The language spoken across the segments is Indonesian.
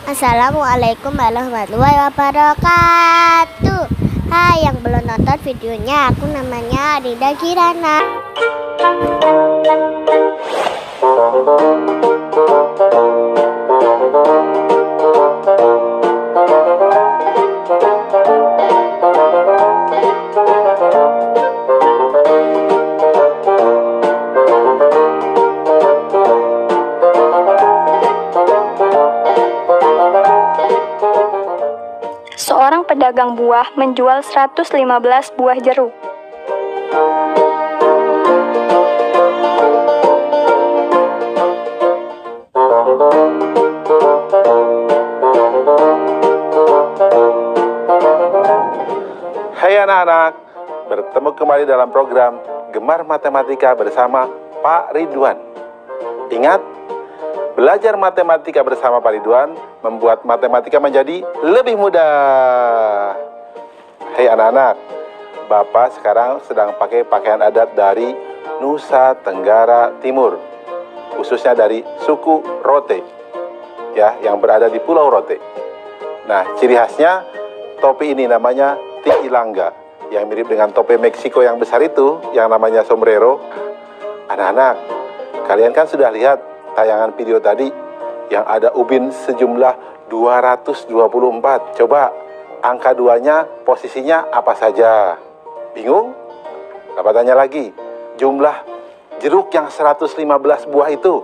Assalamualaikum warahmatullahi wabarakatuh. Hai yang belum nonton videonya, aku namanya Rida Kirana. Seorang pedagang buah menjual 115 buah jeruk. Hai anak-anak, bertemu kembali dalam program Gemar Matematika bersama Pak Ridwan. Ingat, belajar matematika bersama Pak Ridwan membuat matematika menjadi lebih mudah. Hai anak-anak, Bapak sekarang sedang pakai pakaian adat dari Nusa Tenggara Timur, khususnya dari suku Rote, ya, yang berada di Pulau Rote. Nah, ciri khasnya topi ini namanya Tiilanga, yang mirip dengan topi Meksiko yang besar itu, yang namanya sombrero. Anak-anak, kalian kan sudah lihat tayangan video tadi yang ada ubin sejumlah 224. Coba angka 2-nya posisinya apa saja? Bingung? Bapak tanya lagi, jumlah jeruk yang 115 buah itu,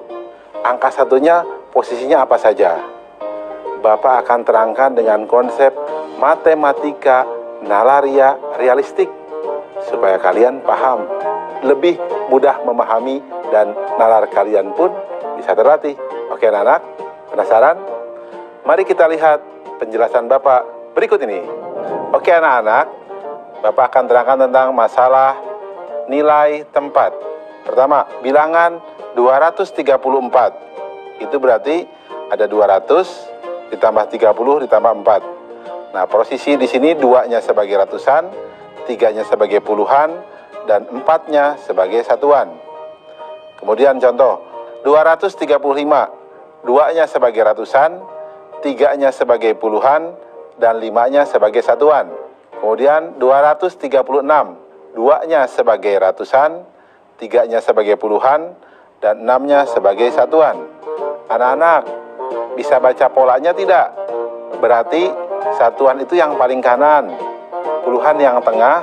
angka 1-nya posisinya apa saja? Bapak akan terangkan dengan konsep matematika nalaria realistik supaya kalian paham, lebih mudah memahami, dan nalar kalian pun bisa terlatih. Oke anak-anak, penasaran? Mari kita lihat penjelasan Bapak berikut ini. Oke anak-anak, Bapak akan terangkan tentang masalah nilai tempat. Pertama, bilangan 234. Itu berarti ada 200 ditambah 30 ditambah 4. Nah, posisi di sini 2-nya sebagai ratusan, 3-nya sebagai puluhan, dan 4-nya sebagai satuan. Kemudian contoh 235, 2-nya sebagai ratusan, 3-nya sebagai puluhan, dan 5-nya sebagai satuan. Kemudian 236, 2-nya sebagai ratusan, 3-nya sebagai puluhan, dan 6-nya sebagai satuan. Anak-anak, bisa baca polanya tidak? Berarti satuan itu yang paling kanan, puluhan yang tengah,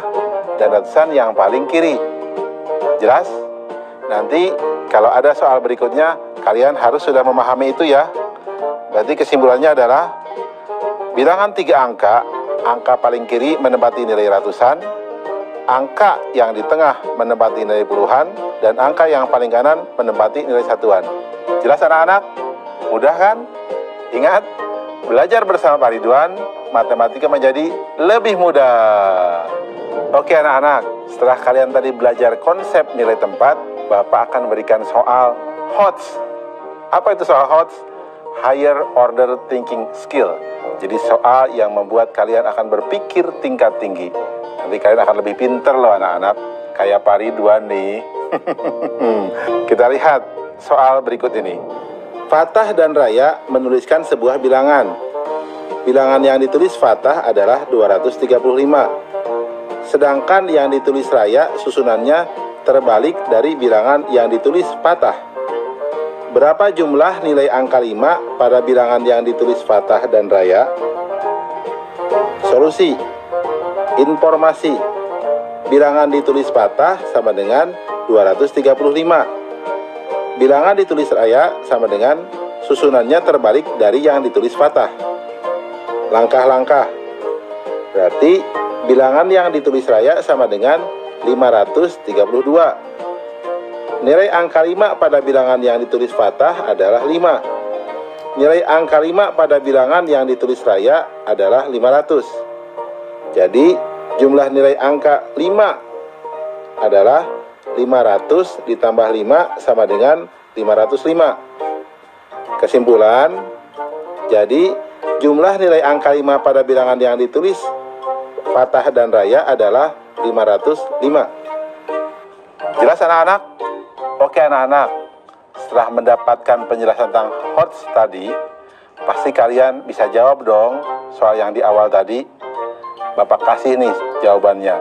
dan ratusan yang paling kiri. Jelas? Nanti kalau ada soal berikutnya, kalian harus sudah memahami itu ya. Berarti kesimpulannya adalah bilangan 3 angka, angka paling kiri menempati nilai ratusan, angka yang di tengah menempati nilai puluhan, dan angka yang paling kanan menempati nilai satuan. Jelas anak-anak? Mudah kan? Ingat, belajar bersama Pak Ridwan, matematika menjadi lebih mudah. Oke anak-anak, setelah kalian tadi belajar konsep nilai tempat, Bapak akan berikan soal HOTS. Apa itu soal HOTS? Higher Order Thinking Skill. Jadi soal yang membuat kalian akan berpikir tingkat tinggi. Nanti kalian akan lebih pinter loh anak-anak, kayak Pak Ridwan nih. Kita lihat soal berikut ini. Fatah dan Raya menuliskan sebuah bilangan. Bilangan yang ditulis Fatah adalah 235. Sedangkan yang ditulis Raya susunannya terbalik dari bilangan yang ditulis Fatah. Berapa jumlah nilai angka 5 pada bilangan yang ditulis Fatah dan Raya? Solusi. Informasi. Bilangan ditulis Fatah sama dengan 235. Bilangan ditulis Raya sama dengan susunannya terbalik dari yang ditulis Fatah. Langkah-langkah. Berarti bilangan yang ditulis Raya sama dengan 532. Nilai angka 5 pada bilangan yang ditulis Fatah adalah 5. Nilai angka 5 pada bilangan yang ditulis Raya adalah 500. Jadi jumlah nilai angka 5 adalah 500 ditambah 5 sama dengan 505. Kesimpulan, jadi jumlah nilai angka 5 pada bilangan yang ditulis Fatah dan Raya adalah 505. Jelas anak-anak? Oke anak-anak, setelah mendapatkan penjelasan tentang HOTS tadi, Pasti kalian bisa jawab dong soal yang di awal tadi. Bapak kasih nih jawabannya.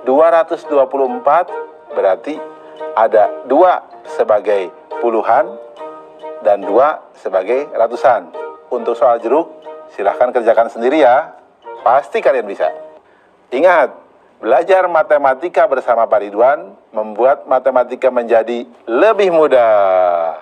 224 berarti ada 2 sebagai puluhan dan 2 sebagai ratusan. Untuk soal jeruk, silahkan kerjakan sendiri ya. Pasti kalian bisa. Ingat, belajar matematika bersama Pak Ridwan membuat matematika menjadi lebih mudah.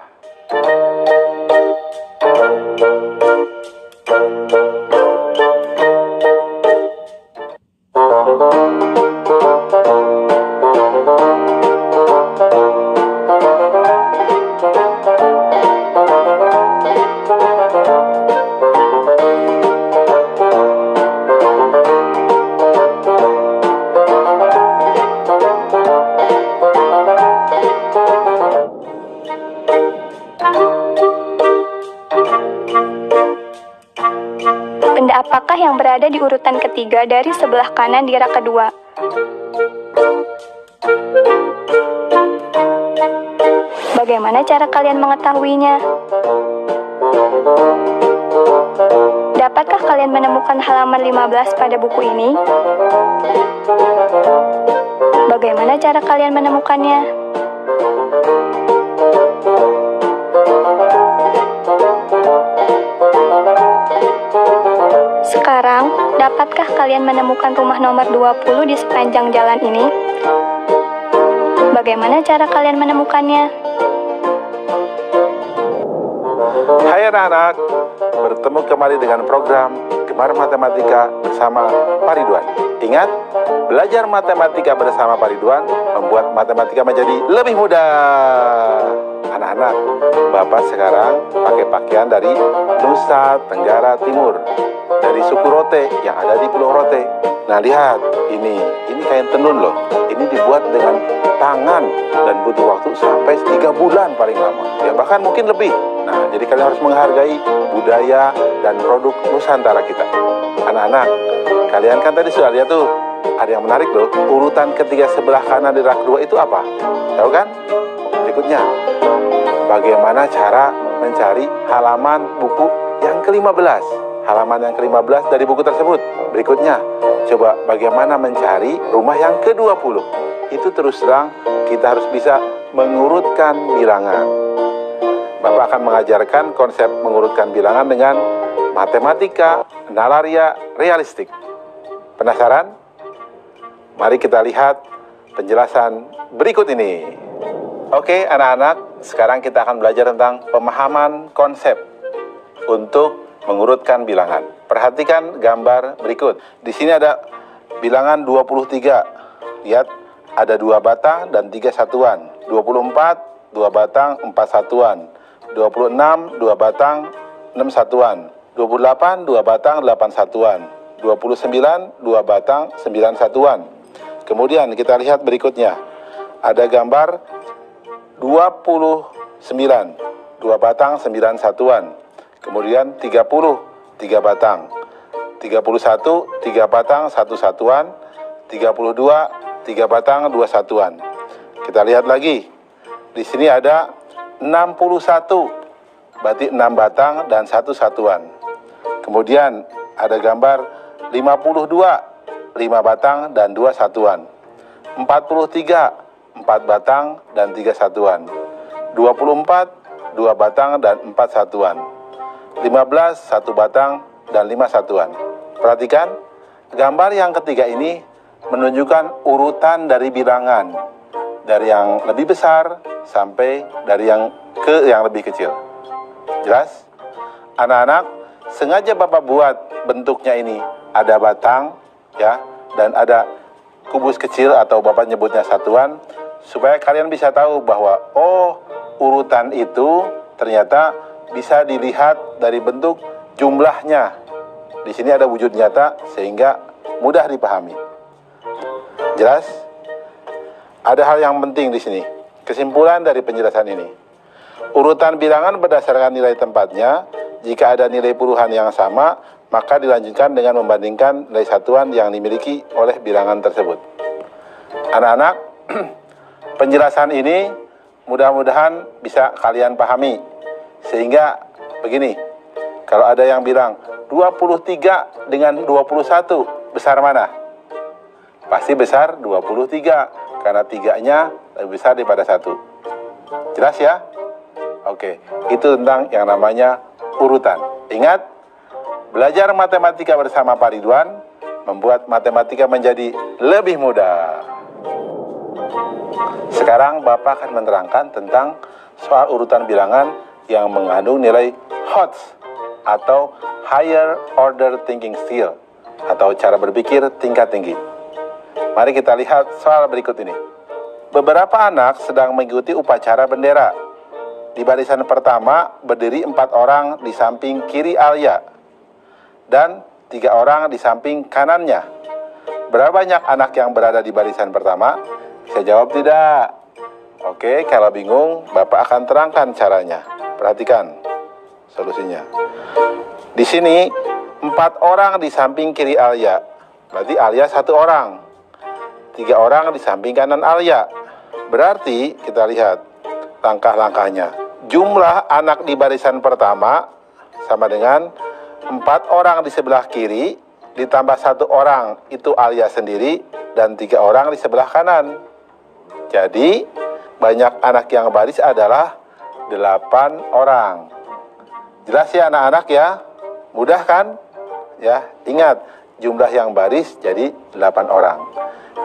Benda apakah yang berada di urutan ketiga dari sebelah kanan di rak kedua? Bagaimana cara kalian mengetahuinya? Dapatkah kalian menemukan halaman 15 pada buku ini? Bagaimana cara kalian menemukannya? Sekarang, dapatkah kalian menemukan rumah nomor 20 di sepanjang jalan ini? Bagaimana cara kalian menemukannya? Hai anak-anak, bertemu kembali dengan program Gemar Matematika bersama Pak Ridwan. Ingat, belajar matematika bersama Pak Ridwan membuat matematika menjadi lebih mudah. Anak-anak, Bapak sekarang pakai pakaian dari Nusa Tenggara Timur, dari suku Rote yang ada di Pulau Rote. Nah lihat, ini kain tenun loh. Ini dibuat dengan tangan dan butuh waktu sampai 3 bulan paling lama. Ya bahkan mungkin lebih. Nah jadi kalian harus menghargai budaya dan produk Nusantara kita. Anak-anak, kalian kan tadi sudah lihat tuh, ada yang menarik loh. Urutan ketiga sebelah kanan di rak 2 itu apa? Tahu kan? Berikutnya, bagaimana cara mencari halaman buku yang ke-15? Halaman yang ke-15 dari buku tersebut. Berikutnya, coba bagaimana mencari rumah yang ke-20. Itu terus terang kita harus bisa mengurutkan bilangan. Bapak akan mengajarkan konsep mengurutkan bilangan dengan matematika nalaria realistik. Penasaran? Mari kita lihat penjelasan berikut ini. Oke anak-anak, sekarang kita akan belajar tentang pemahaman konsep untuk mengurutkan bilangan. Perhatikan gambar berikut. Di sini ada bilangan 23. Lihat, ada 2 batang dan 3 satuan. 24, 2 batang, 4 satuan. 26, 2 batang, 6 satuan. 28, 2 batang, 8 satuan. 29, 2 batang, 9 satuan. Kemudian kita lihat berikutnya. Ada gambar 29, 2 batang, 9 satuan. Kemudian 30, 3 batang. 31, 3 batang, 1 satuan. 32, 3 batang, 2 satuan. Kita lihat lagi. Di sini ada 61, berarti 6 batang dan 1 satuan. Kemudian ada gambar 52, 5 batang dan 2 satuan. 43, 4 batang dan 3 satuan. 24, 2 batang dan 4 satuan. 15, 1 batang dan 5 satuan. Perhatikan, gambar yang ketiga ini menunjukkan urutan dari bilangan, dari yang lebih besar sampai dari yang lebih kecil. Jelas? Anak-anak, sengaja Bapak buat bentuknya ini ada batang ya, dan ada kubus kecil atau Bapak nyebutnya satuan, supaya kalian bisa tahu bahwa urutan itu ternyata bisa dilihat dari bentuk jumlahnya. Di sini ada wujud nyata sehingga mudah dipahami. Jelas? Ada hal yang penting di sini. Kesimpulan dari penjelasan ini. Urutan bilangan berdasarkan nilai tempatnya. Jika ada nilai puluhan yang sama, maka dilanjutkan dengan membandingkan nilai satuan yang dimiliki oleh bilangan tersebut. Anak-anak, penjelasan ini mudah-mudahan bisa kalian pahami. Sehingga begini, Kalau ada yang bilang 23 dengan 21, besar mana? Pasti besar 23, karena 3-nya lebih besar daripada 1. Jelas ya? Oke, itu tentang yang namanya urutan. Ingat, belajar matematika bersama Pak Ridwan membuat matematika menjadi lebih mudah. Sekarang Bapak akan menerangkan tentang soal urutan bilangan yang mengandung nilai HOTS atau Higher Order Thinking Skill atau cara berpikir tingkat tinggi. Mari kita lihat soal berikut ini. Beberapa anak sedang mengikuti upacara bendera. Di barisan pertama berdiri 4 orang di samping kiri Alia dan 3 orang di samping kanannya. Berapa banyak anak yang berada di barisan pertama? Bisa jawab tidak? Oke, kalau bingung, Bapak akan terangkan caranya. Perhatikan solusinya. Di sini 4 orang di samping kiri Alia. Berarti Alia 1 orang. 3 orang di samping kanan Alia. Berarti kita lihat langkah-langkahnya. Jumlah anak di barisan pertama sama dengan 4 orang di sebelah kiri ditambah 1 orang, itu Alia sendiri, dan 3 orang di sebelah kanan. Jadi banyak anak yang baris adalah 8 orang. Jelas ya anak-anak ya? Mudah kan? Ya, ingat jumlah yang baris jadi 8 orang.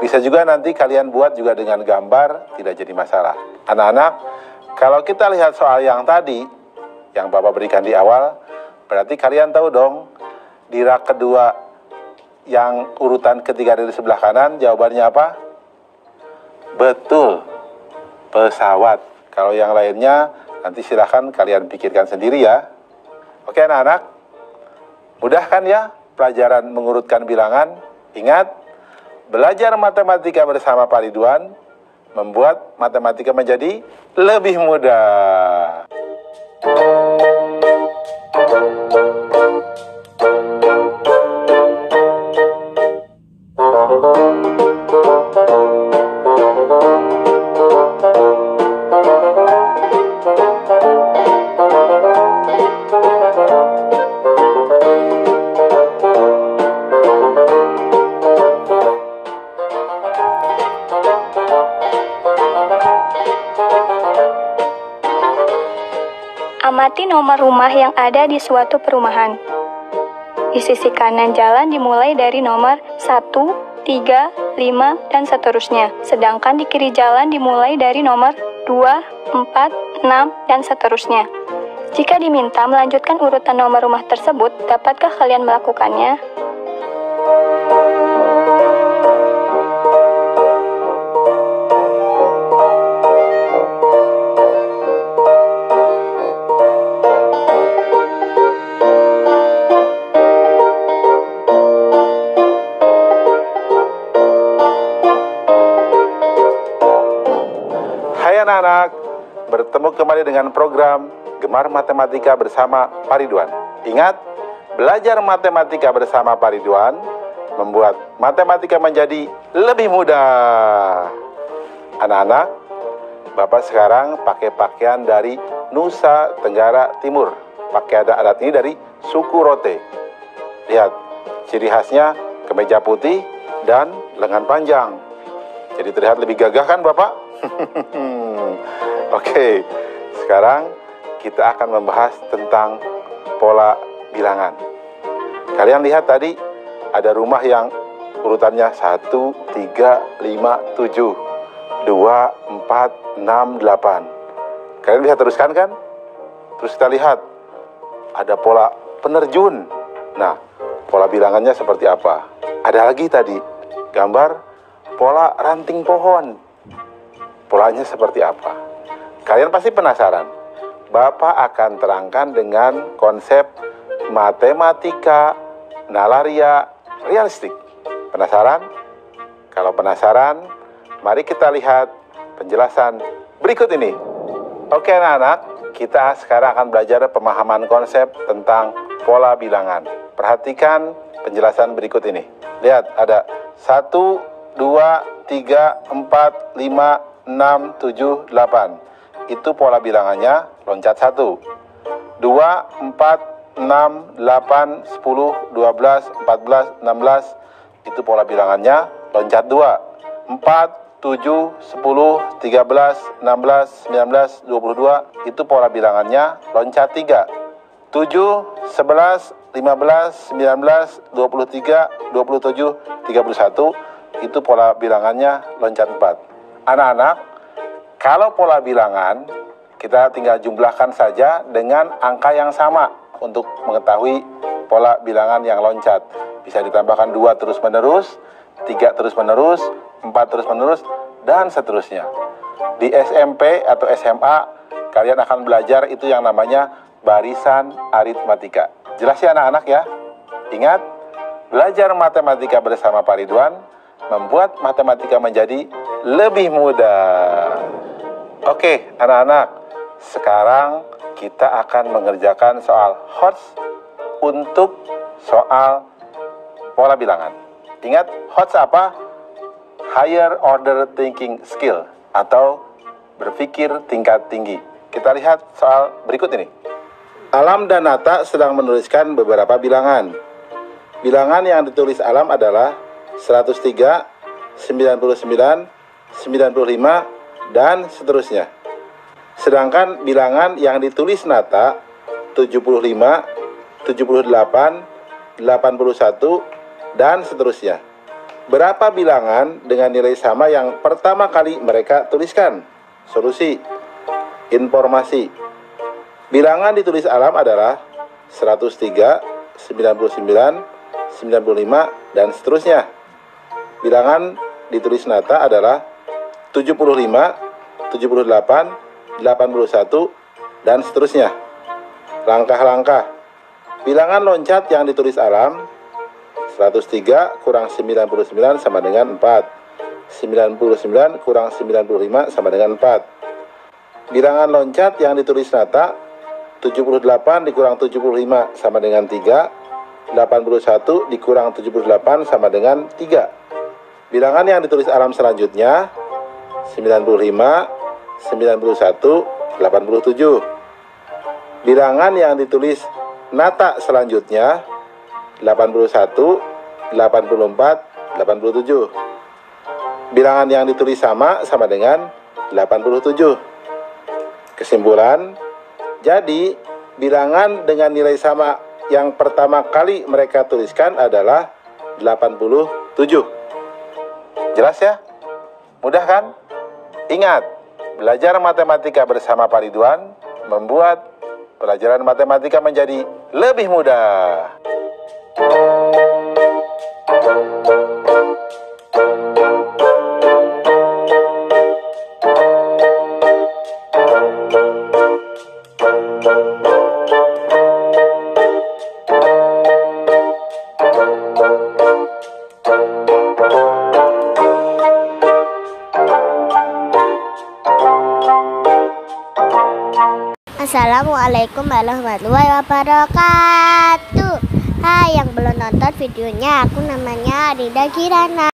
Bisa juga nanti kalian buat juga dengan gambar, tidak jadi masalah. Anak-anak, kalau kita lihat soal yang tadi, yang Bapak berikan di awal, berarti kalian tahu dong, di rak kedua yang urutan ketiga dari sebelah kanan, jawabannya apa? Betul, pesawat. Kalau yang lainnya, nanti silahkan kalian pikirkan sendiri ya. Oke anak-anak, mudah kan ya pelajaran mengurutkan bilangan? Ingat, belajar matematika bersama Pak Ridwan membuat matematika menjadi lebih mudah. Amati nomor rumah yang ada di suatu perumahan. Di sisi kanan jalan dimulai dari nomor 1, 3, 5, dan seterusnya. Sedangkan di kiri jalan dimulai dari nomor 2, 4, 6, dan seterusnya. Jika diminta melanjutkan urutan nomor rumah tersebut, dapatkah kalian melakukannya? Hai anak-anak, bertemu kembali dengan program Gemar Matematika bersama Pak Ridwan. Ingat, belajar matematika bersama Pak Ridwan membuat matematika menjadi lebih mudah. Anak-anak, Bapak sekarang pakai pakaian dari Nusa Tenggara Timur. Pakai adat ini dari suku Rote. Lihat, ciri khasnya kemeja putih dan lengan panjang. Jadi terlihat lebih gagah kan Bapak? Oke, sekarang kita akan membahas tentang pola bilangan. Kalian lihat tadi ada rumah yang urutannya 1, 3, 5, 7, 2, 4, 6, 8. Kalian bisa teruskan kan? Terus kita lihat ada pola penerjun. Nah, pola bilangannya seperti apa? Ada lagi tadi gambar pola ranting pohon. Polanya seperti apa? Kalian pasti penasaran. Bapak akan terangkan dengan konsep matematika nalaria realistik. Penasaran? Kalau penasaran, mari kita lihat penjelasan berikut ini. Oke anak-anak, kita sekarang akan belajar pemahaman konsep tentang pola bilangan. Perhatikan penjelasan berikut ini. Lihat, ada 1, 2, 3, 4, 5, 6, 7, 8. Itu pola bilangannya loncat 1. 2, 4, 6, 8, 10, 12, 14, 16. Itu pola bilangannya loncat 2. 4, 7, 10, 13, 16, 19, 22. Itu pola bilangannya loncat 3. 7, 11, 15, 19, 23, 27, 31. Itu pola bilangannya loncat 4. Anak-anak, kalau pola bilangan kita tinggal jumlahkan saja dengan angka yang sama untuk mengetahui pola bilangan yang loncat. Bisa ditambahkan 2 terus-menerus, 3 terus-menerus, 4 terus-menerus, dan seterusnya. Di SMP atau SMA, kalian akan belajar itu yang namanya barisan aritmatika. Jelas ya anak-anak ya? Ingat, belajar matematika bersama Pak Ridwan membuat matematika menjadi lebih mudah. Oke, anak-anak, sekarang kita akan mengerjakan soal HOTS untuk soal pola bilangan. Ingat, HOTS apa? Higher Order Thinking Skill atau berpikir tingkat tinggi. Kita lihat soal berikut ini. Alam dan Nata sedang menuliskan beberapa bilangan. Bilangan yang ditulis Alam adalah 103, 99, 95, dan seterusnya. Sedangkan bilangan yang ditulis Nata 75, 78, 81, dan seterusnya. Berapa bilangan dengan nilai sama yang pertama kali mereka tuliskan? Solusi. Informasi. Bilangan ditulis Alam adalah 103, 99, 95, dan seterusnya. Bilangan ditulis Nata adalah 75, 78, 81, dan seterusnya. Langkah-langkah. Bilangan loncat yang ditulis Alam 103 kurang 99 sama dengan 4. 99 kurang 95 sama dengan 4. Bilangan loncat yang ditulis Nata 78 dikurang 75 sama dengan 3. 81 dikurang 78 sama dengan 3. Bilangan yang ditulis Alam selanjutnya 95, 91, 87. Bilangan yang ditulis Nata selanjutnya 81, 84, 87. Bilangan yang ditulis sama dengan 87. Kesimpulan, jadi bilangan dengan nilai sama yang pertama kali mereka tuliskan adalah 87. Jelas ya? Mudah kan? Ingat, belajar matematika bersama Pak Ridwan membuat pelajaran matematika menjadi lebih mudah. Assalamualaikum warahmatullahi wabarakatuh. Hai yang belum nonton videonya, aku namanya Dinda Kirana.